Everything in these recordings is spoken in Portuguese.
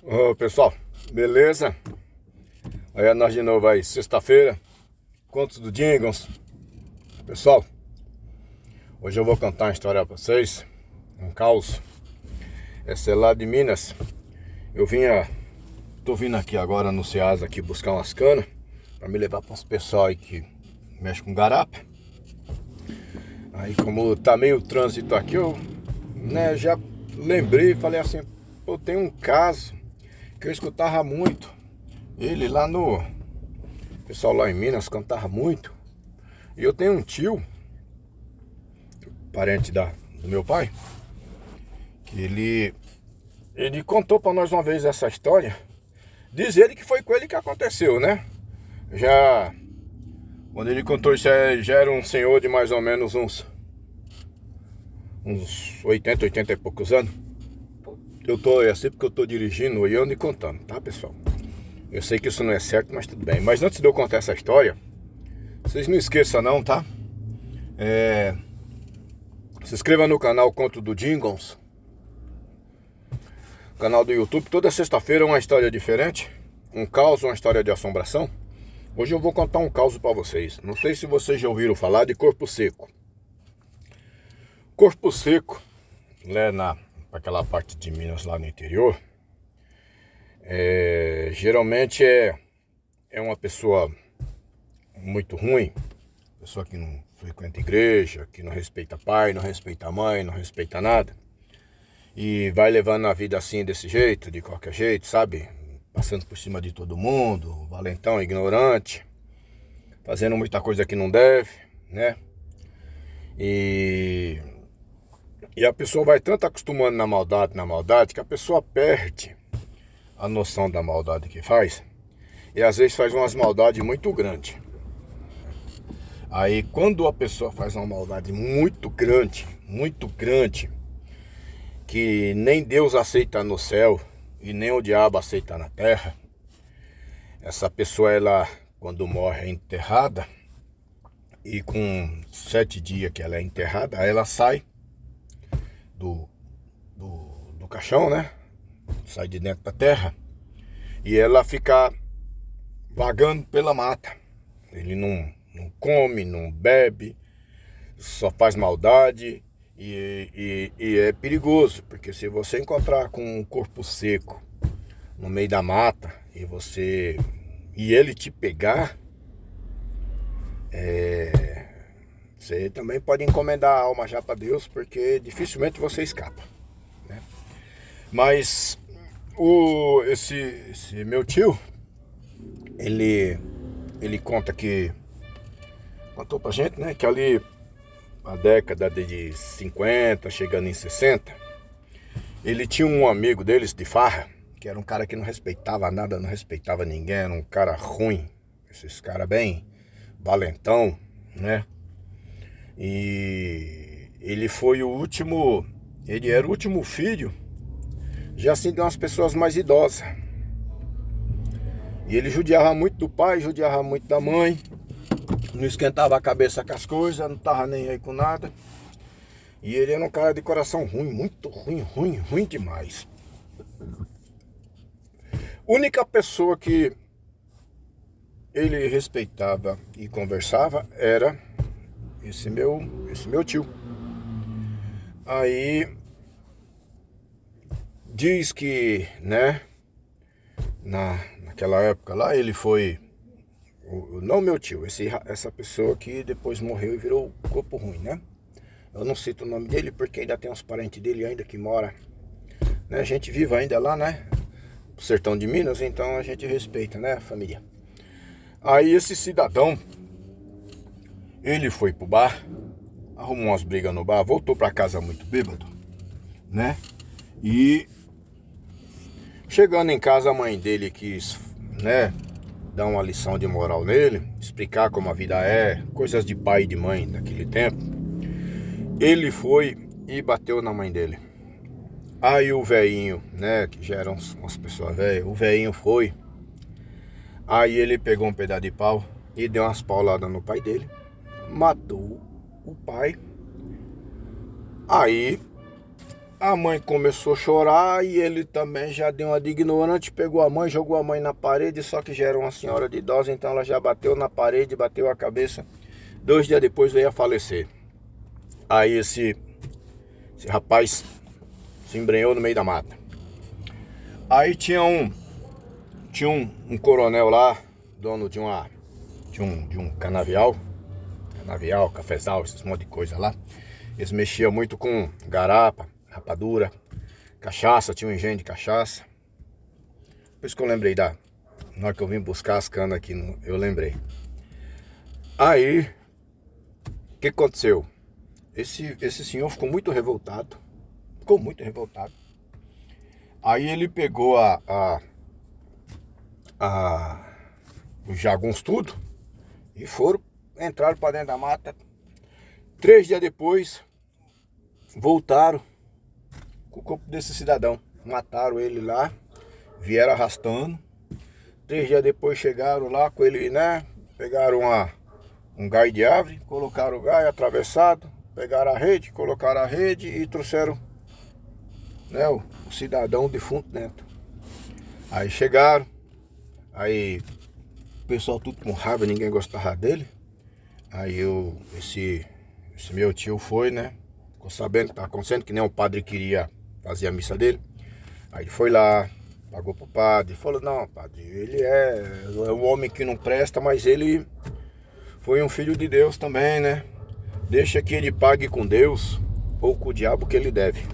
Ô pessoal, beleza? Aí nós de novo aí, sexta-feira, contos do Jingles. Pessoal, hoje eu vou contar uma história pra vocês, um caos. Essa é lá de Minas. Tô vindo aqui agora no Ceasa aqui buscar umas canas pra me levar para uns pessoal aí que mexe com garapa. Aí como tá meio trânsito aqui, eu já lembrei e falei assim, pô, tem um caso que eu escutava muito. Ele lá no... O pessoal lá em Minas cantava muito. E eu tenho um tio, parente do meu pai, que ele contou pra nós uma vez essa história. Diz ele que foi com ele que aconteceu, né? Quando ele contou isso, já era um senhor de mais ou menos uns 80 e poucos anos. É assim porque eu tô dirigindo, olhando e contando, tá, pessoal? Eu sei que isso não é certo, mas tudo bem. Mas antes de eu contar essa história, vocês não esqueçam não, tá? Se inscreva no canal Conto do Jingles, canal do YouTube. Toda sexta-feira é uma história diferente, um caos, uma história de assombração. Hoje eu vou contar um caos pra vocês. Não sei se vocês já ouviram falar de Corpo Seco. Corpo Seco, né, aquela parte de Minas lá no interior, geralmente é uma pessoa muito ruim, pessoa que não frequenta igreja, que não respeita pai, não respeita mãe, não respeita nada, e vai levando a vida assim, desse jeito, de qualquer jeito, sabe? Passando por cima de todo mundo, valentão, ignorante, fazendo muita coisa que não deve, né? E a pessoa vai tanto acostumando na maldade, que a pessoa perde a noção da maldade que faz. E às vezes faz umas maldades muito grandes. Aí quando a pessoa faz uma maldade muito grande, que nem Deus aceita no céu e nem o diabo aceita na terra, essa pessoa, ela, quando morre, é enterrada. E com 7 dias que ela é enterrada, ela sai do caixão, né? Sai de dentro da terra e ela fica vagando pela mata. Ele não come, não bebe, só faz maldade e é perigoso, porque se você encontrar com um corpo seco no meio da mata e ele te pegar, você também pode encomendar a alma já para Deus, porque dificilmente você escapa, né? Mas esse meu tio, ele contou pra gente, né, que ali na década de 50, chegando em 60, ele tinha um amigo deles de farra, que era um cara que não respeitava nada, não respeitava ninguém, era um cara ruim, esses caras bem valentão, né? E ele era o último filho, já assim, de umas pessoas mais idosas. E ele judiava muito do pai, judiava muito da mãe, não esquentava a cabeça com as coisas, não tava nem aí com nada. E ele era um cara de coração ruim, muito ruim demais. Única pessoa que ele respeitava e conversava era esse meu tio. Aí diz que, né, naquela época lá, ele foi, não meu tio, essa pessoa que depois morreu e virou corpo ruim, né? Eu não cito o nome dele porque ainda tem uns parentes dele ainda que mora, né? A gente vive ainda lá, né? No sertão de Minas, então a gente respeita, né, a família. Aí esse cidadão, ele foi pro bar, arrumou umas brigas no bar, voltou pra casa muito bêbado, né? E chegando em casa, a mãe dele quis, né, dar uma lição de moral nele, explicar como a vida é, coisas de pai e de mãe daquele tempo. Ele foi e bateu na mãe dele. Aí o velhinho, né, que já eram umas pessoas velhas, o velhinho foi. Aí ele pegou um pedaço de pau e deu umas pauladas no pai dele, matou o pai. Aí A mãe começou a chorar e ele também já deu uma de ignorante, pegou a mãe, jogou a mãe na parede, só que já era uma senhora de idosa, então ela já bateu na parede, bateu a cabeça. 2 dias depois veio a falecer. Aí esse rapaz se embrenhou no meio da mata. Aí tinha um coronel lá, dono de um canavial, cafezal, esses monte de coisa lá. Eles mexiam muito com garapa, rapadura, cachaça, tinha um engenho de cachaça. Por isso que eu lembrei na hora que eu vim buscar as canas aqui, eu lembrei. Aí, o que aconteceu? Esse senhor ficou muito revoltado. Aí ele pegou os jaguns tudo e entraram para dentro da mata. 3 dias depois, voltaram com o corpo desse cidadão. Mataram ele lá, vieram arrastando. 3 dias depois chegaram lá com ele, né? Pegaram um gai de árvore, colocaram o gai atravessado, pegaram a rede, colocaram a rede e trouxeram, né, o cidadão defunto dentro. Aí chegaram, aí o pessoal tudo com raiva, ninguém gostava dele. Aí esse meu tio foi, né? Ficou sabendo o que estava acontecendo, que nem o padre queria fazer a missa dele. Aí ele foi lá, pagou pro padre, falou, não, padre, ele é um homem que não presta, mas ele foi um filho de Deus também, né? Deixa que ele pague com Deus ou com o diabo que ele deve.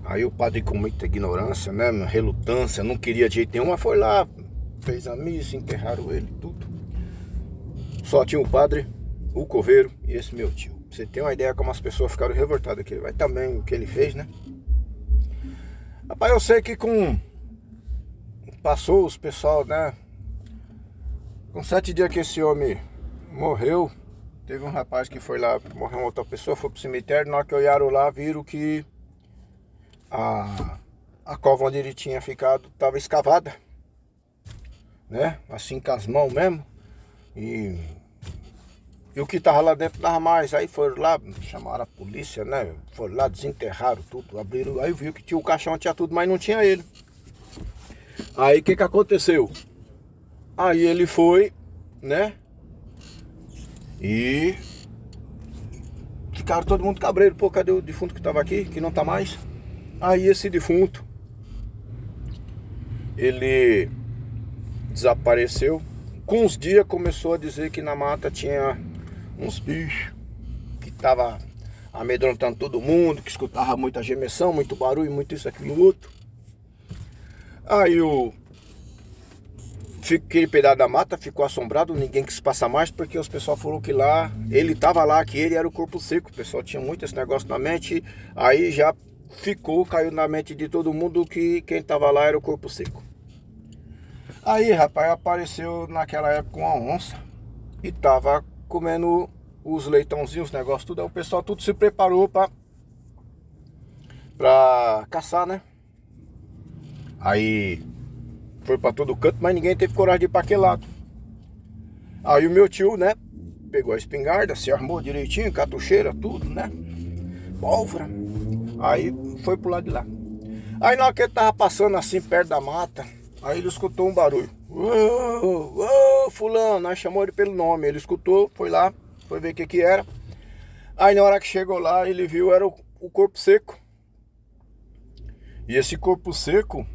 Aí o padre, com muita ignorância, né, relutância, não queria de jeito nenhum, mas foi lá, fez a missa, enterraram ele, tudo. Só tinha o padre, o coveiro e esse meu tio. Você tem uma ideia como as pessoas ficaram revoltadas aqui. Vai também o que ele fez, né? Rapaz, eu sei que passou os pessoal, né? Com 7 dias que esse homem morreu, teve um rapaz que foi lá, morreu uma outra pessoa, foi pro cemitério. Na hora que olharam lá, viram que a cova onde ele tinha ficado estava escavada, né? Assim com as mãos mesmo. E o que tava lá dentro dava mais. Aí foram lá, chamaram a polícia, né? Foram lá, desenterraram tudo, abriram. Aí viu que tinha o caixão, tinha tudo, mas não tinha ele. Aí o que aconteceu? Aí ele foi, né? E ficaram todo mundo cabreiro. Pô, cadê o defunto que tava aqui, que não tá mais? Aí esse defunto, ele desapareceu. Com uns dias começou a dizer que na mata tinha uns bichos que tava amedrontando todo mundo, que escutava muita gemessão, muito barulho, muito isso, aquilo, outro. Aí aquele pedaço da mata ficou assombrado, ninguém quis passar mais, porque os pessoal falou que lá, ele tava lá, que ele era o corpo seco. O pessoal tinha muito esse negócio na mente, aí já caiu na mente de todo mundo que quem tava lá era o corpo seco. Aí, rapaz, apareceu naquela época uma onça e tava comendo os leitãozinhos, os negócios tudo. Aí o pessoal tudo se preparou pra caçar, né? Aí foi pra todo canto, mas ninguém teve coragem de ir pra aquele lado. Aí o meu tio, né, pegou a espingarda, se armou direitinho, catucheira, tudo, né? Pólvora. Aí foi pro lado de lá. Aí na hora que ele tava passando assim perto da mata, aí ele escutou um barulho. Ô, fulano, aí chamou ele pelo nome. Ele escutou, foi lá, foi ver o que era. Aí na hora que chegou lá, ele viu, era o corpo seco. E esse corpo seco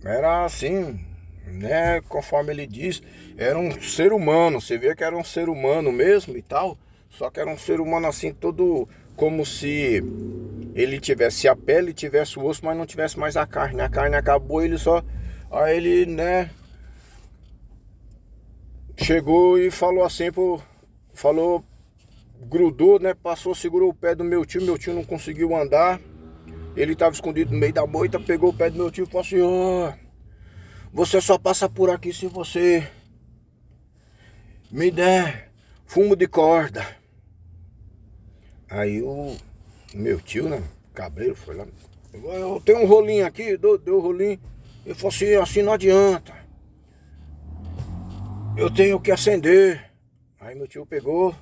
era assim, né, conforme ele diz, era um ser humano. Você vê que era um ser humano mesmo e tal. Só que era um ser humano assim, todo como se ele tivesse a pele, tivesse o osso, mas não tivesse mais a carne. A carne acabou, ele só... Aí ele, né, chegou e falou assim, grudou, né, passou, segurou o pé do meu tio não conseguiu andar. Ele estava escondido no meio da moita, pegou o pé do meu tio e falou assim, ó, você só passa por aqui se você me der fumo de corda. Aí o meu tio, né, cabreiro, foi lá, eu tenho um rolinho aqui, deu um rolinho. Ele falou assim não adianta, eu tenho que acender. Aí meu tio pegou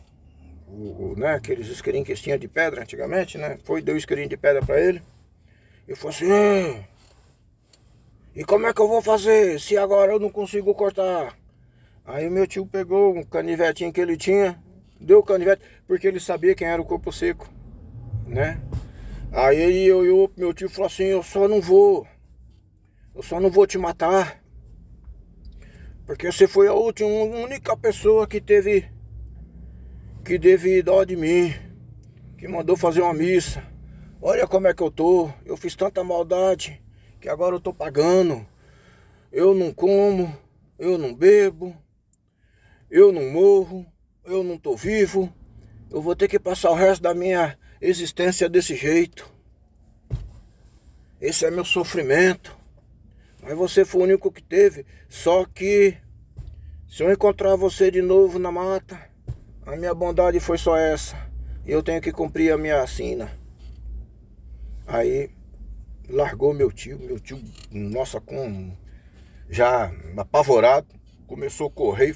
né, aqueles isqueirinhos que tinha de pedra antigamente, né? Deu isqueirinho de pedra pra ele. Ele falou assim, e como é que eu vou fazer se agora eu não consigo cortar? Aí o meu tio pegou um canivetinho que ele tinha, deu o canivete, porque ele sabia quem era o corpo seco, né? Aí ele olhou pro meu tio e falou assim, eu só não vou te matar, porque você foi a única pessoa que teve dó de mim, que mandou fazer uma missa. Olha como é que eu tô, eu fiz tanta maldade que agora eu tô pagando. Eu não como, eu não bebo, eu não morro, eu não tô vivo. Eu vou ter que passar o resto da minha existência desse jeito. Esse é meu sofrimento. Mas você foi o único que teve. Só que se eu encontrar você de novo na mata, a minha bondade foi só essa. E eu tenho que cumprir a minha sina. Aí largou meu tio, nossa, já apavorado, começou a correr e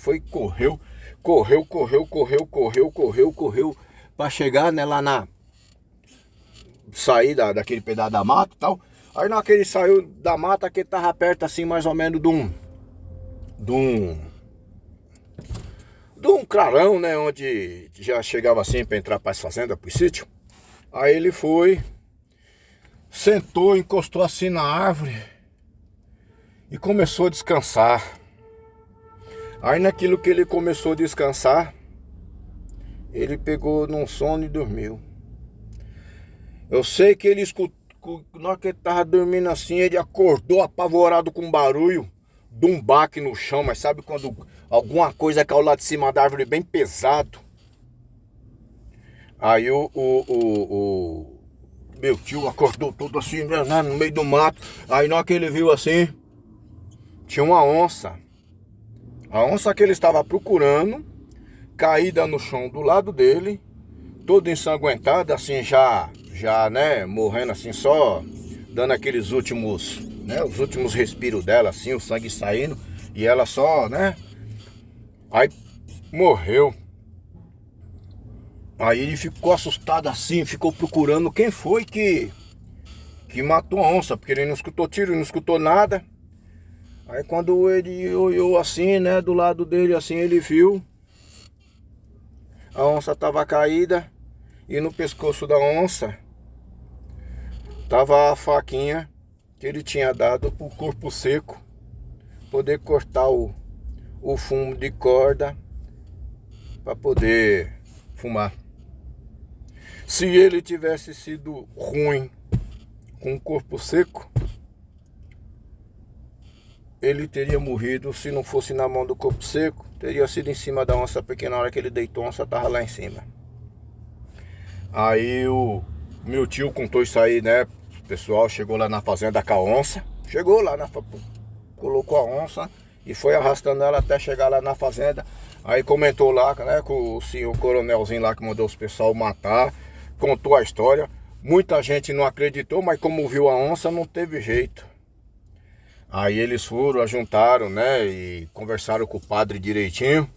correu para chegar, né, lá sair daquele pedaço da mata e tal. Aí na hora que ele saiu da mata, que ele tava perto assim mais ou menos de um clarão, né, onde já chegava assim para entrar para as fazendas, para o sítio. Aí ele foi, sentou, encostou assim na árvore e começou a descansar. Aí naquilo que ele começou a descansar, ele pegou num sono e dormiu. Eu sei que ele escutou, na hora que ele tava dormindo assim, ele acordou apavorado com um barulho de um baque no chão, mas sabe quando alguma coisa caiu lá de cima da árvore bem pesado? Aí o meu tio acordou todo assim, né, no meio do mato. Aí na hora que ele viu assim, tinha uma onça. A onça que ele estava procurando, caída no chão do lado dele, toda ensanguentada, assim, já, né, morrendo assim, só dando aqueles últimos, né, os últimos respiros dela, assim, o sangue saindo, e ela só, né, aí morreu. Aí ele ficou assustado assim, ficou procurando quem foi que matou a onça, porque ele não escutou tiro, não escutou nada. Aí quando ele olhou assim, né, do lado dele assim, ele viu a onça estava caída e no pescoço da onça tava a faquinha que ele tinha dado pro corpo seco poder cortar o fumo de corda para poder fumar. Se ele tivesse sido ruim com o corpo seco, ele teria morrido. Se não fosse na mão do corpo seco, teria sido em cima da onça, porque na hora que ele deitou, a onça estava lá em cima. Aí o meu tio contou isso aí, né? O pessoal chegou lá na fazenda com a onça. Chegou lá, colocou a onça e foi arrastando ela até chegar lá na fazenda. Aí comentou lá, né, com o senhor coronelzinho lá que mandou os pessoal matar. Contou a história. Muita gente não acreditou, mas como viu a onça, não teve jeito. Aí eles foram, ajuntaram, né, e conversaram com o padre direitinho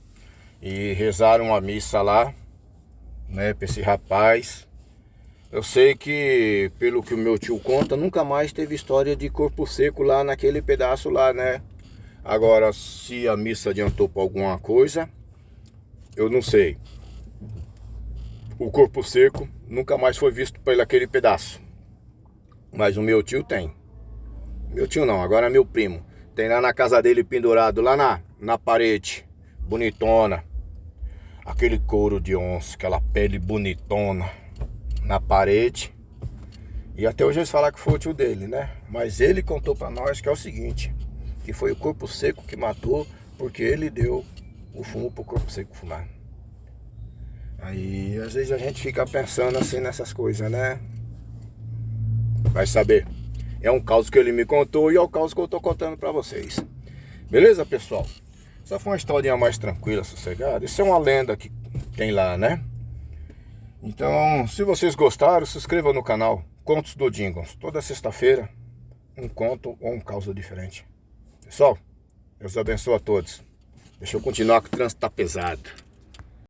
e rezaram a missa lá, né, pra esse rapaz. Eu sei que, pelo que o meu tio conta, nunca mais teve história de corpo seco lá naquele pedaço lá, né. Agora, se a missa adiantou pra alguma coisa, eu não sei. O corpo seco nunca mais foi visto por aquele pedaço. Mas o meu tio tem. Meu tio não, agora é meu primo. Tem lá na casa dele pendurado, lá na parede, bonitona. Aquele couro de onça, aquela pele bonitona na parede. E até hoje eles falam que foi o tio dele, né? Mas ele contou pra nós que é o seguinte, que foi o corpo seco que matou, porque ele deu o fumo pro corpo seco fumar. Aí às vezes a gente fica pensando assim nessas coisas, né? Vai saber. É um caso que ele me contou e é o caso que eu tô contando pra vocês. Beleza, pessoal? Essa foi uma historinha mais tranquila, sossegada. Isso é uma lenda que tem lá, né? Então, se vocês gostaram, se inscreva no canal Contos do Jingles. Toda sexta-feira, um conto ou um caso diferente. Pessoal, Deus abençoe a todos. Deixa eu continuar que o trânsito tá pesado.